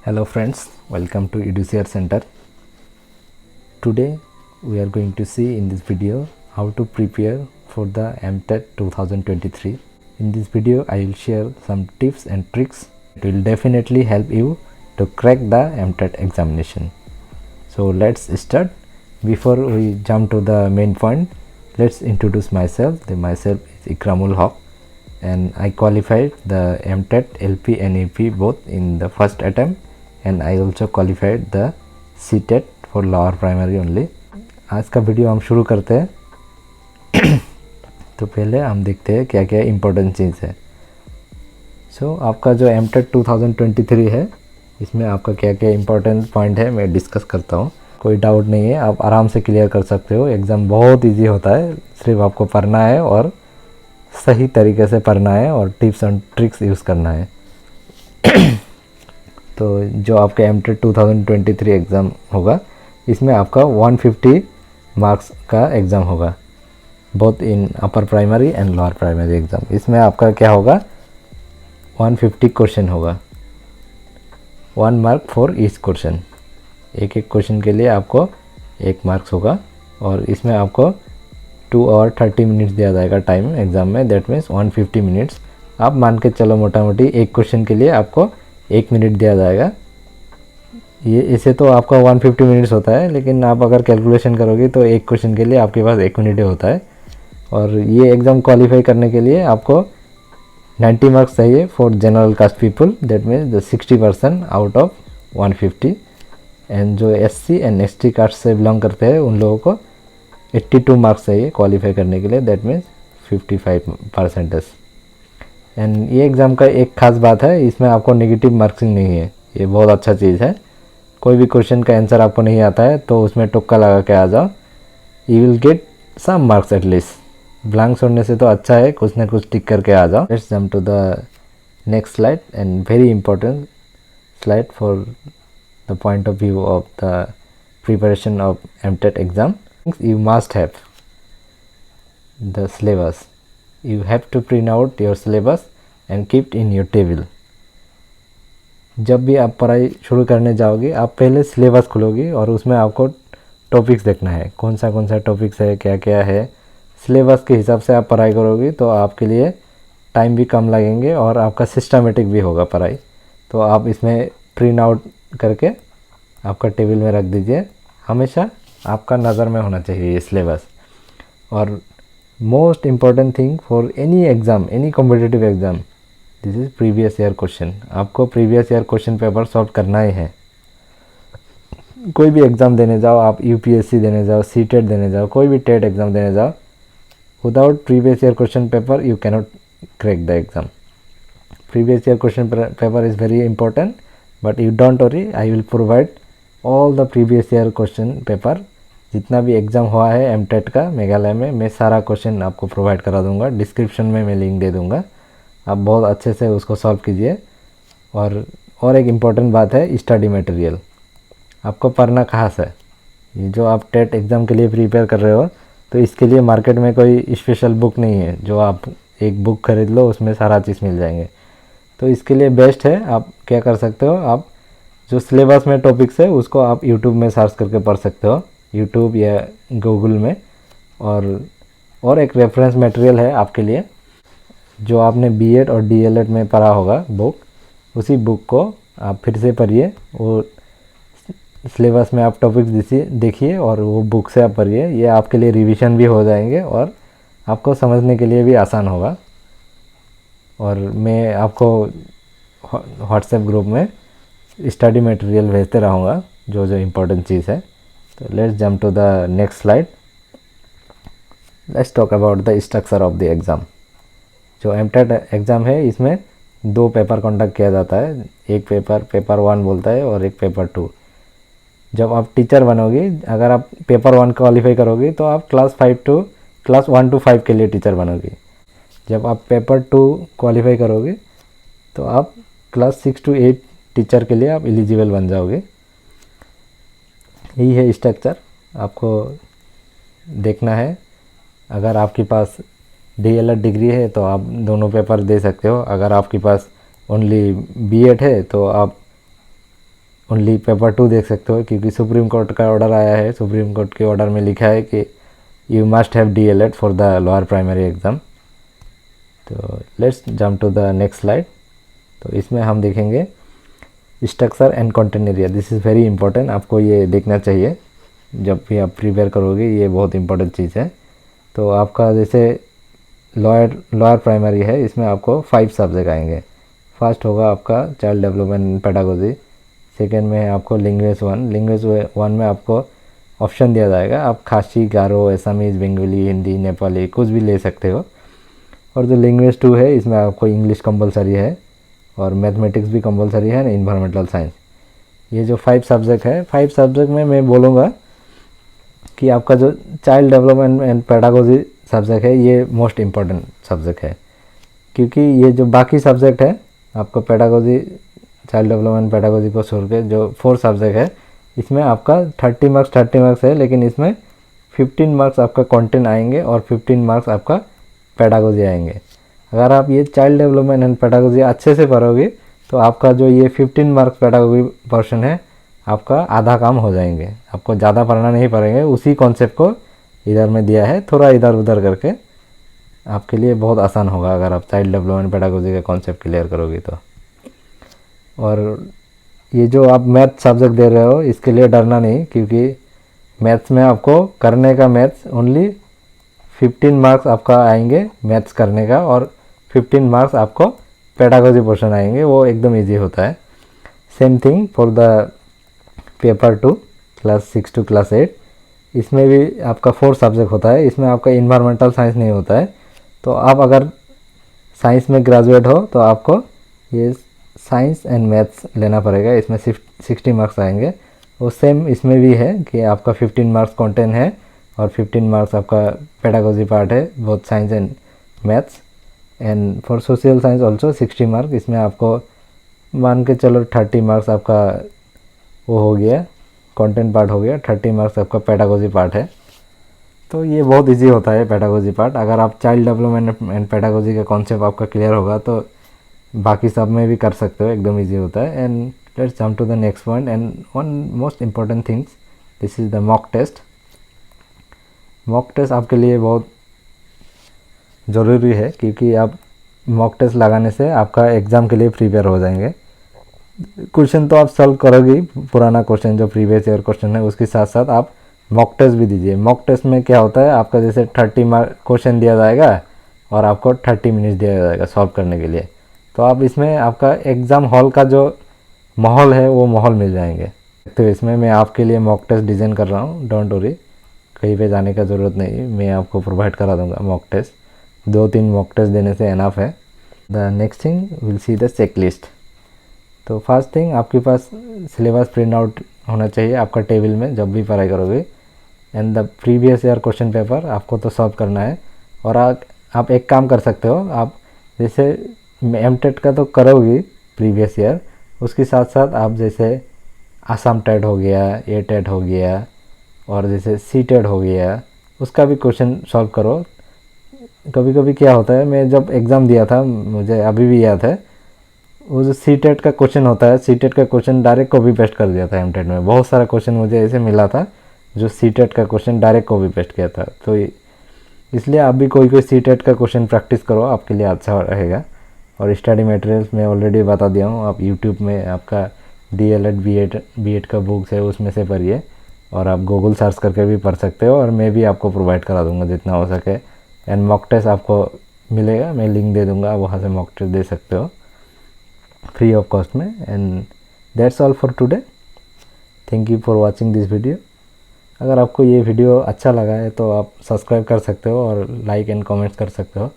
Hello friends, welcome to EduCR Center. Today we are going to see in this video how to prepare for the MTET 2023. In this video I will share some tips and tricks that will definitely help you to crack the MTET examination. So let's start. Before we jump to the main point, let's introduce myself. Myself is Ikramul Haq and I qualified the MTET LP and AP both in the first attempt, and I also qualified the CTET for lower primary only. आज का video हम शुरू करते हैं। तो पहले हम देखते हैं क्या क्या इम्पोर्टेंट चीज़ है। आपका जो MTET 2023 है, इसमें आपका क्या क्या इम्पोर्टेंट पॉइंट है मैं डिस्कस करता हूँ। कोई डाउट नहीं है, आप आराम से क्लियर कर सकते हो। एग्ज़ाम बहुत इजी होता है, सिर्फ आपको पढ़ना है और सही तरीके से पढ़ना है और टिप्स एंड ट्रिक्स यूज़ करना है। तो जो आपका MTET 2023 एग्ज़ाम होगा, इसमें आपका 150 मार्क्स का एग्ज़ाम होगा, both in upper primary and lower primary exam. इसमें आपका क्या होगा, 150 क्वेश्चन होगा, 1 मार्क फॉर ईच क्वेश्चन। एक एक क्वेश्चन के लिए आपको 1 मार्क्स होगा और इसमें आपको 2 आवर 30 मिनट्स दिया जाएगा टाइम एग्ज़ाम में। That means 150 minutes. आप मान के चलो मोटा मोटी एक क्वेश्चन के लिए आपको 1 मिनट दिया जाएगा। ये इसे तो आपका 150 मिनट्स होता है, लेकिन आप अगर कैलकुलेशन करोगे तो एक क्वेश्चन के लिए आपके पास 1 मिनट होता है। और ये एग्ज़ाम क्वालिफाई करने के लिए आपको 90 मार्क्स चाहिए for general caste people. That means the 60% out of 150। And जो SC एंड ST कास्ट से बिलोंग करते हैं उन लोगों को 82 मार्क्स चाहिए क्वालिफाई करने के लिए। That means 55%। एंड ये एग्ज़ाम का एक ख़ास बात है, इसमें आपको नेगेटिव मार्किंग नहीं है। ये बहुत अच्छा चीज़ है। कोई भी क्वेश्चन का आंसर आपको नहीं आता है तो उसमें तुक्का लगा के आ जाओ, you will get some marks at least. Blank छोड़ने से तो अच्छा है कुछ ना कुछ टिक करके आ जाओ। Let's jump to the next slide and very important slide for the point of view of the preparation of MTET exam. You must have the syllabus. You have to print out your syllabus and keep it in your table. जब भी आप पढ़ाई शुरू करने जाओगे, आप पहले syllabus खोलोगे और उसमें आपको टॉपिक्स देखना है, कौन सा टॉपिक्स है, क्या क्या है। सिलेबस के हिसाब से आप पढ़ाई करोगे तो आपके लिए टाइम भी कम लगेंगे और आपका सिस्टमेटिक भी होगा पढ़ाई। तो आप इसमें प्रिंट आउट करके आपका टेबल में रख दीजिए। हमेशा आपका नज़र में होना चाहिए ये सिलेबस। और most important thing for any exam, any competitive exam, this is previous year question. आपको previous year question paper solve करना ही है। कोई भी एग्ज़ाम देने जाओ, आप UPSC देने जाओ, CTET देने जाओ, कोई भी टेट एग्ज़ाम देने जाओ, without previous year question paper you cannot crack the exam. Previous year question paper is very important, but you don't worry, I will provide all the previous year question paper. जितना भी exam हुआ है MTET का मेघालय में, मैं सारा question आपको provide करा दूंगा। डिस्क्रिप्शन में मैं लिंक दे दूंगा, आप बहुत अच्छे से उसको सॉल्व कीजिए। और एक इम्पॉर्टेंट बात है, स्टडी मटेरियल। आपको पढ़ना कहाँ से? ये जो आप टेट एग्ज़ाम के लिए प्रिपेयर कर रहे हो, तो इसके लिए मार्केट में कोई स्पेशल बुक नहीं है जो आप एक बुक खरीद लो उसमें सारा चीज़ मिल जाएंगे। तो इसके लिए बेस्ट है, आप क्या कर सकते हो, आप जो सिलेबस में टॉपिक्स है उसको आप यूट्यूब में सर्च करके पढ़ सकते हो, यूट्यूब या गूगल में। और एक रेफरेंस मटेरियल है आपके लिए, जो आपने BEd और DLED में पढ़ा होगा बुक, उसी बुक को आप फिर से पढ़िए। वो सिलेबस में आप टॉपिक्स देखिए और वो बुक से आप पढ़िए। ये आपके लिए रिवीजन भी हो जाएंगे और आपको समझने के लिए भी आसान होगा। और मैं आपको व्हाट्सएप ग्रुप में स्टडी मटेरियल भेजते रहूँगा, जो जो इम्पोर्टेंट चीज़ है। तो let's jump to the next slide. Let's talk about the structure of the exam. जो MTET एग्ज़ाम है, इसमें 2 पेपर कंडक्ट किया जाता है। एक पेपर 1 बोलता है और एक पेपर 2। जब आप टीचर बनोगे, अगर आप पेपर 1 क्वालिफाई करोगे तो आप क्लास 1 to 5 के लिए टीचर बनोगे। जब आप पेपर 2 क्वालिफाई करोगे तो आप क्लास 6 to 8 टीचर के लिए आप एलिजिबल बन जाओगे। यही है स्ट्रक्चर, आपको देखना है। अगर आपके पास DLED डिग्री है तो आप दोनों पेपर दे सकते हो। अगर आपके पास ओनली BEd है तो आप ओनली पेपर 2 देख सकते हो, क्योंकि सुप्रीम कोर्ट का ऑर्डर आया है। सुप्रीम कोर्ट के ऑर्डर में लिखा है कि you must have DLED for the lower primary exam. तो let's jump to the next slide. तो इसमें हम देखेंगे structure and content area. This is very important, आपको ये देखना चाहिए जब भी आप प्रिपेयर करोगे, ये बहुत इंपॉर्टेंट चीज़ है। तो आपका जैसे लोअर प्राइमरी है, इसमें आपको 5 सब्जेक्ट आएंगे। फर्स्ट होगा आपका child development and pedagogy, second में है आपको लैंग्वेज 1। लैंग्वेज 1 में आपको ऑप्शन दिया जाएगा, आप खासी, गारो, असमीज़, बंगाली, हिंदी, नेपाली कुछ भी ले सकते हो। और जो लैंग्वेज 2 है, इसमें आपको इंग्लिश कंपलसरी है और मैथमेटिक्स भी कंपलसरी है ना, इन्वायरमेंटल साइंस। ये जो 5 सब्जेक्ट है, 5 सब्जेक्ट में मैं बोलूँगा कि आपका जो child development and pedagogy subject है, ये मोस्ट इम्पॉर्टेंट सब्जेक्ट है, क्योंकि ये जो बाकी सब्जेक्ट है आपको पेडागोजी, चाइल्ड डेवलपमेंट पेडागोजी को छोड़ के जो 4 सब्जेक्ट है, इसमें आपका 30 मार्क्स है, लेकिन इसमें 15 मार्क्स आपका कंटेंट आएंगे और 15 मार्क्स आपका पेडागोजी आएंगे। अगर आप ये चाइल्ड डेवलपमेंट एंड पेडागोजी अच्छे से पढ़ोगे तो आपका जो ये 15 मार्क्स पेडागोजी पोर्शन है, आपका आधा काम हो जाएंगे। आपको ज़्यादा पढ़ना नहीं पड़ेंगे, उसी कॉन्सेप्ट को इधर में दिया है, थोड़ा इधर उधर करके आपके लिए बहुत आसान होगा अगर आप चाइल्ड डेवलपमेंट पेडागोजी का कॉन्सेप्ट क्लियर करोगे तो। और ये जो आप मैथ सब्जेक्ट दे रहे हो, इसके लिए डरना नहीं, क्योंकि मैथ्स में आपको करने का मैथ्स ओनली 15 मार्क्स आपका आएंगे मैथ्स करने का, और 15 मार्क्स आपको पेडागोजी पोर्शन आएंगे, वो एकदम इजी होता है। Same thing for the paper 2 class 6 to class 8, इसमें भी आपका 4 सब्जेक्ट होता है। इसमें आपका इन्वायरमेंटल साइंस नहीं होता है। तो आप अगर साइंस में ग्रेजुएट हो तो आपको ये साइंस एंड मैथ्स लेना पड़ेगा, इसमें 60 मार्क्स आएंगे। वो सेम इसमें भी है कि आपका 15 मार्क्स कंटेंट है और 15 मार्क्स आपका पेडागोजी पार्ट है, both science and maths. And for social science also 60 marks, इसमें आपको मान के चलो 30 मार्क्स आपका वो हो गया, कंटेंट पार्ट हो गया, 30 मार्क्स आपका पेडागोजी पार्ट है। तो ये बहुत इजी होता है पेडागोजी पार्ट। अगर आप चाइल्ड डेवलपमेंट एंड पेडागोजी का कॉन्सेप्ट आपका क्लियर होगा तो बाकी सब में भी कर सकते हो, एकदम इजी होता है। And let's jump to the next point and one most important things, this is the mock test. Mock test आपके लिए बहुत ज़रूरी है, क्योंकि आप मॉक टेस्ट लगाने से आपका एग्ज़ाम के लिए प्रिपेयर हो जाएंगे। क्वेश्चन तो आप सॉल्व करोगे, पुराना क्वेश्चन जो प्रीवियस ईयर क्वेश्चन है उसके साथ साथ आप मॉक टेस्ट भी दीजिए। मॉक टेस्ट में क्या होता है, आपका जैसे 30 मार्क क्वेश्चन दिया जाएगा और आपको 30 मिनट्स दिया जाएगा सॉल्व करने के लिए। तो आप इसमें आपका एग्ज़ाम हॉल का जो माहौल है वो माहौल मिल जाएंगे। तो इसमें मैं आपके लिए मॉक टेस्ट डिज़ाइन कर रहा हूँ, डोंट वरी, कहीं पे जाने का ज़रूरत नहीं, मैं आपको प्रोवाइड करा दूँगा मॉक टेस्ट। 2-3 मॉक टेस्ट देने से एनफ है। The next thing will see the checklist. तो फर्स्ट थिंग, आपके पास सिलेबस प्रिंट आउट होना चाहिए आपका टेबल में जब भी पढ़ाई करोगे। And the previous year question paper आपको तो सॉल्व करना है। और आप एक काम कर सकते हो, आप जैसे एमटेट का तो करोगे प्रीवियस ईयर, उसके साथ साथ आप जैसे आसाम टेट हो गया, ए टेट हो गया और जैसे सी टेट हो गया, उसका भी क्वेश्चन सॉल्व करो। कभी कभी क्या होता है, मैं जब एग्ज़ाम दिया था, मुझे अभी भी याद है, वो जो सी टेट का क्वेश्चन होता है, सी टेट का क्वेश्चन डायरेक्ट कॉपी पेस्ट कर दिया था एम टेट में। बहुत सारा क्वेश्चन मुझे ऐसे मिला था जो सी टेट का क्वेश्चन डायरेक्ट कॉपी पेस्ट किया था। तो इसलिए आप भी कोई सी टेट का क्वेश्चन प्रैक्टिस करो, आपके लिए अच्छा रहेगा। और स्टडी मटेरियल्स मैं ऑलरेडी बता दिया हूँ, आप यूट्यूब में आपका DLED B.Ed का बुक्स है उसमें से पढ़िए, और आप गूगल सर्च करके भी पढ़ सकते हो, और मैं भी आपको प्रोवाइड करा दूँगा जितना हो सके। एंड मॉक टेस्ट आपको मिलेगा, मैं लिंक दे दूँगा, वहाँ से मॉक टेस्ट दे सकते हो फ्री ऑफ कॉस्ट में। And that's all for today, thank you for watching this video. अगर आपको ये वीडियो अच्छा लगा है तो आप सब्सक्राइब कर सकते हो और लाइक एंड कमेंट्स कर सकते हो।